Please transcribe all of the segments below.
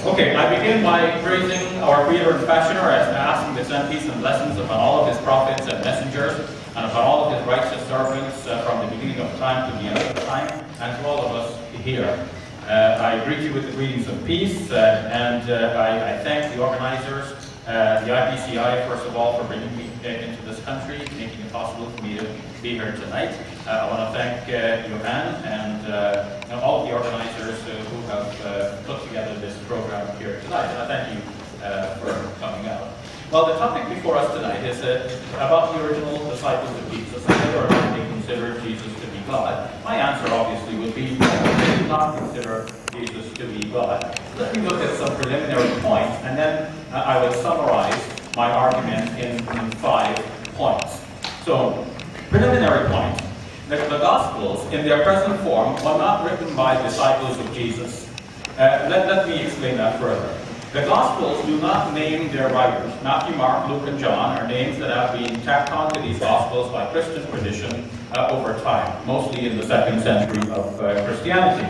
Okay, I begin by praising our Creator and Fashioner, as asking to send peace and blessings upon all of His prophets and messengers, and upon all of His righteous servants from the beginning of time to the end of time, and to all of us here. I greet you with the greetings of peace, and I thank the organizers, the IPCI, first of all, for bringing me into this country, making it possible for me to be here tonight. I want to thank Johan and all of the organizers who have put together this program here tonight. And I thank you for coming out. Well, the topic before us tonight is about the original disciples of Jesus, and whether or not they considered Jesus to be God. My answer, obviously, would be they did not consider Jesus to be God. Let me look at some preliminary points, and then I will summarize my argument in 5 points. So, preliminary point. The Gospels, in their present form, were not written by disciples of Jesus. Let me explain that further. The Gospels do not name their writers. Matthew, Mark, Luke, and John are names that have been tacked onto these Gospels by Christian tradition over time, mostly in the 2nd century of Christianity.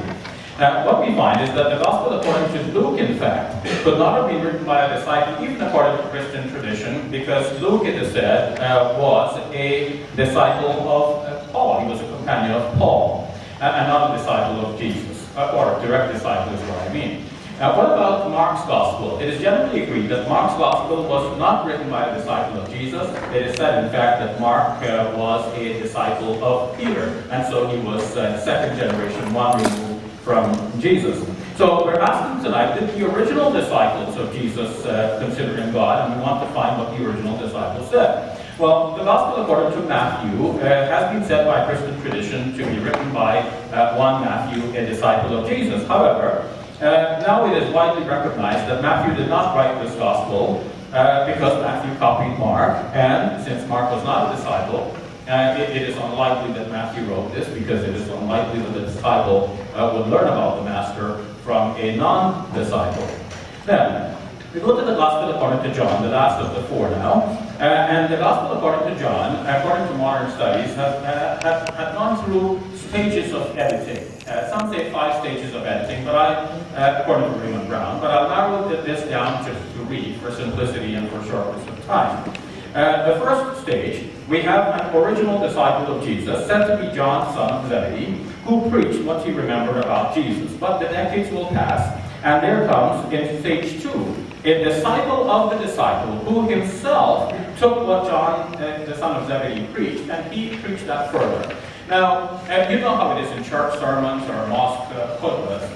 What we find is that the Gospel according to Luke, in fact, could not have been written by a disciple, even according to Christian tradition, because Luke, it is said, was a disciple of Paul. He was a companion of Paul, and not a disciple of Jesus, or a direct disciple is what I mean. What about Mark's Gospel? It is generally agreed that Mark's Gospel was not written by a disciple of Jesus. It is said, in fact, that Mark was a disciple of Peter, and so he was 2nd generation, one removed from Jesus. So we're asking tonight, did the original disciples of Jesus consider him God? And we want to find what the original disciples said. Well, the Gospel according to Matthew has been said by Christian tradition to be written by one Matthew, a disciple of Jesus. However, now it is widely recognized that Matthew did not write this Gospel because Matthew copied Mark, and since Mark was not a disciple, it is unlikely that Matthew wrote this, because it is unlikely that the disciple would learn about the Master from a non-disciple. Then, we go to the Gospel according to John, the last of the 4 now. And the Gospel according to John, according to modern studies, had gone through stages of editing. Some say 5 stages of editing, but according to Raymond Brown, but I'll narrow this down to 3 for simplicity and for shortness of time. The first stage, we have an original disciple of Jesus, said to be John, son of Zebedee, who preached what he remembered about Jesus. But the decades will pass, and there comes, in stage 2, a disciple of the disciple who himself took what John, the son of Zebedee, preached, and he preached that further. Now, you know how it is in church sermons or mosque khutbahs.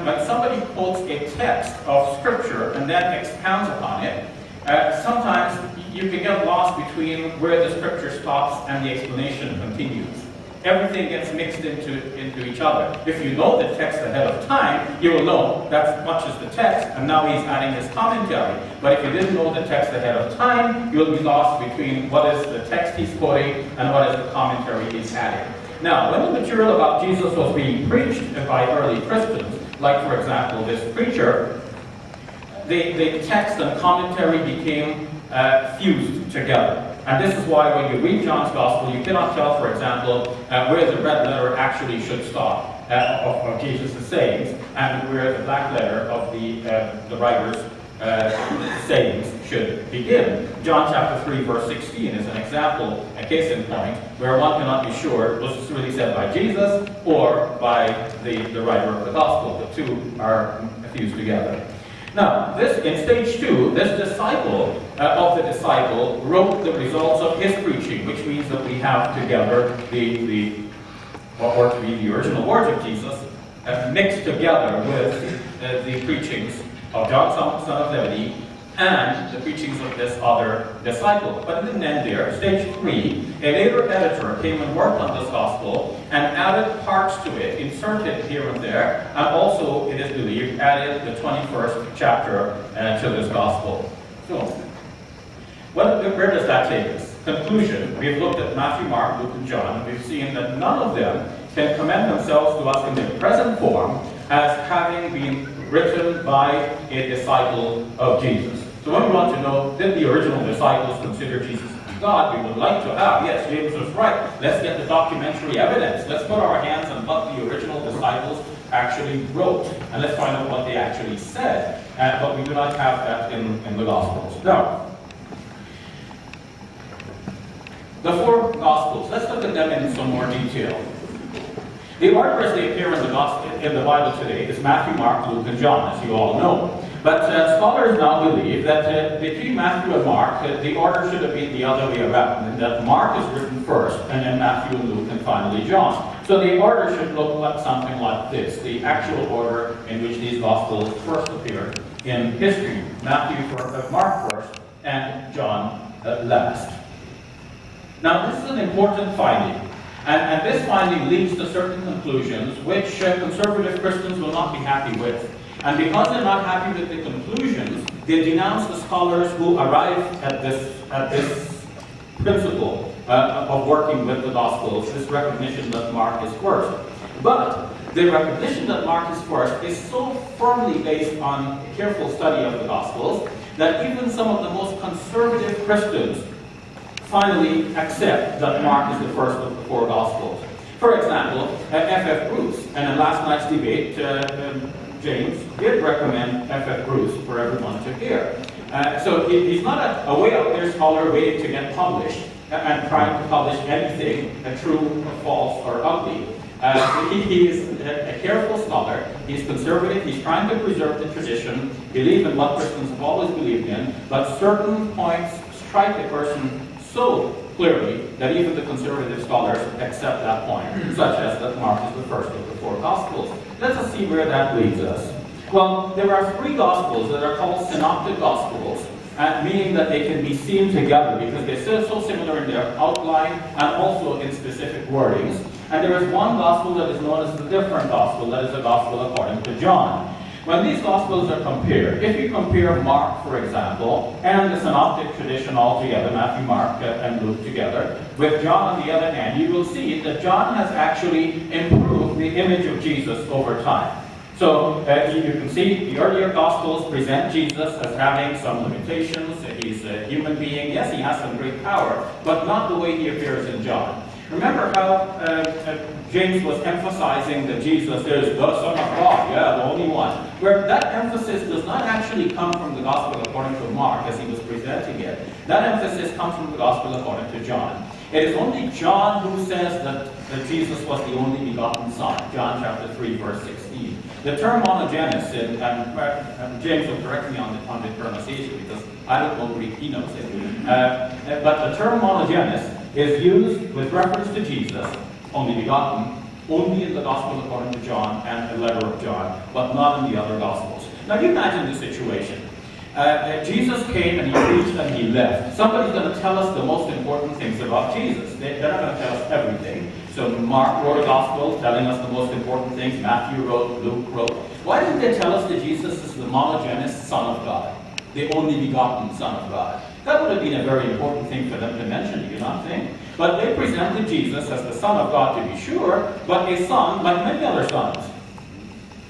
When somebody quotes a text of Scripture and then expounds upon it, sometimes you can get lost between where the Scripture stops and the explanation continues. Everything gets mixed into each other. If you know the text ahead of time, you will know that's much as the text, and now he's adding his commentary. But if you didn't know the text ahead of time, you'll be lost between what is the text he's quoting and what is the commentary he's adding. Now, when the material about Jesus was being preached by early Christians, like, for example, this preacher, the text and commentary became fused together. And this is why when you read John's Gospel, you cannot tell, for example, where the red letter actually should stop of Jesus' sayings, and where the black letter of the writer's sayings should begin. John chapter 3, verse 16 is an example, a case in point, where one cannot be sure was this really said by Jesus or by the writer of the Gospel. The two are fused together. Now, in stage 2, this disciple of the disciple wrote the results of his preaching, which means that we have together what were to be the original words of Jesus, mixed together with the preachings of John, son of Zebedee, and the preachings of this other disciple. But it didn't end there. Stage 3, a later editor came and worked on this gospel and added parts to it, inserted here and there, and also, it is believed, added the 21st chapter to this gospel. So, where does that take us? Conclusion, we've looked at Matthew, Mark, Luke, and John, and we've seen that none of them can commend themselves to us in their present form as having been written by a disciple of Jesus. So when we want to know, did the original disciples consider Jesus to be God, we would like to have, yes, James was right. Let's get the documentary evidence. Let's put our hands on what the original disciples actually wrote. And let's find out what they actually said. But we do not have that in the Gospels. Now, the four Gospels, let's look at them in some more detail. The order as they appear in the Bible today is Matthew, Mark, Luke, and John, as you all know. But scholars now believe that between Matthew and Mark, the order should have been the other way around, and that Mark is written first, and then Matthew and Luke, and finally John. So the order should look like something like this, the actual order in which these Gospels first appear in history. Mark first, and John last. Now, this is an important finding. And this finding leads to certain conclusions which conservative Christians will not be happy with. And because they're not happy with the conclusions, they denounce the scholars who arrive at this principle of working with the Gospels, this recognition that Mark is first. But the recognition that Mark is first is so firmly based on a careful study of the Gospels that even some of the most conservative Christians finally accept that Mark is the first of the four Gospels. For example, F.F. Bruce, and in last night's debate, James did recommend F.F. Bruce for everyone to hear. So he's not a way out there scholar waiting to get published and trying to publish anything true, false, or ugly. He is a careful scholar. He's conservative. He's trying to preserve the tradition, believe in what Christians have always believed in, but certain points strike a person so clearly that even the conservative scholars accept that point, such as that Mark is the first of the four Gospels. Let us see where that leads us. Well, there are three Gospels that are called Synoptic Gospels, meaning that they can be seen together because they're so similar in their outline and also in specific wordings. And there is one Gospel that is known as the different Gospel, that is the Gospel according to John. When these Gospels are compared, if you compare Mark, for example, and the Synoptic tradition altogether, Matthew, Mark, and Luke together, with John on the other hand, you will see that John has actually improved the image of Jesus over time. So you can see the earlier Gospels present Jesus as having some limitations. He's a human being. Yes, he has some great power, but not the way he appears in John. Remember how James was emphasizing that Jesus is the Son of God, the only one. Where that emphasis does not actually come from the Gospel according to Mark as he was presenting it. That emphasis comes from the Gospel according to John. It is only John who says that Jesus was the only begotten Son. John chapter 3, verse 16. The term monogenes, and James will correct me on the pronunciation because I don't know Greek, he knows it. But the term monogenes is used with reference to Jesus, only begotten, only in the Gospel according to John and the letter of John, but not in the other Gospels. Now you imagine the situation. Jesus came and he preached and he left. Somebody's going to tell us the most important things about Jesus. They're not going to tell us everything. So Mark wrote a Gospel telling us the most important things. Matthew wrote, Luke wrote. Why didn't they tell us that Jesus is the monogenes Son of God, the only begotten Son of God? That would have been a very important thing for them to mention, do you not think? But they presented Jesus as the Son of God to be sure, but a son like many other sons.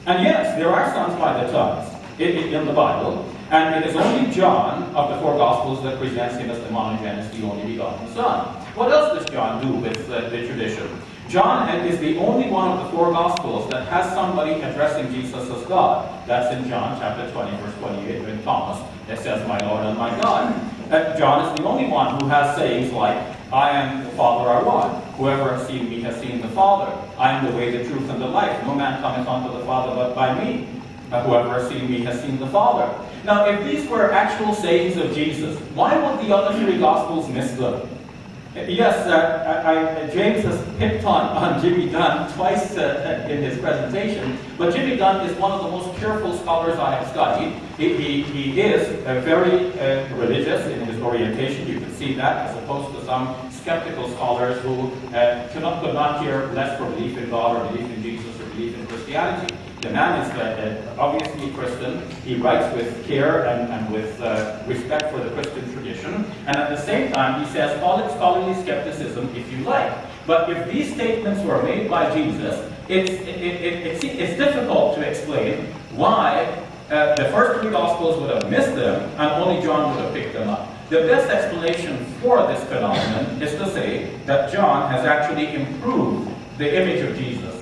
And yes, there are sons by the tongues in the Bible, and it is only John of the four Gospels that presents him as the monogenes, the only begotten Son. What else does John do with the tradition? John is the only one of the four Gospels that has somebody addressing Jesus as God. That's in John chapter 20, verse 28, when Thomas says, "My Lord and my God." John is the only one who has sayings like, "I and the Father are one. Whoever has seen me has seen the Father. I am the way, the truth, and the life. No man cometh unto the Father but by me. Whoever has seen me has seen the Father." Now, if these were actual sayings of Jesus, why would the other three Gospels miss them? Yes, James has picked on Jimmy Dunn twice in his presentation, but Jimmy Dunn is one of the most careful scholars I have studied. He is very religious in his orientation. You can see that, as opposed to some skeptical scholars who could not care less for belief in God or belief in Jesus or belief in Christianity. The man is obviously Christian. He writes with care and with respect for the Christian tradition. And at the same time, he says, call it scholarly skepticism if you like. But if these statements were made by Jesus, it's difficult to explain why the first three Gospels would have missed them and only John would have picked them up. The best explanation for this phenomenon is to say that John has actually improved the image of Jesus.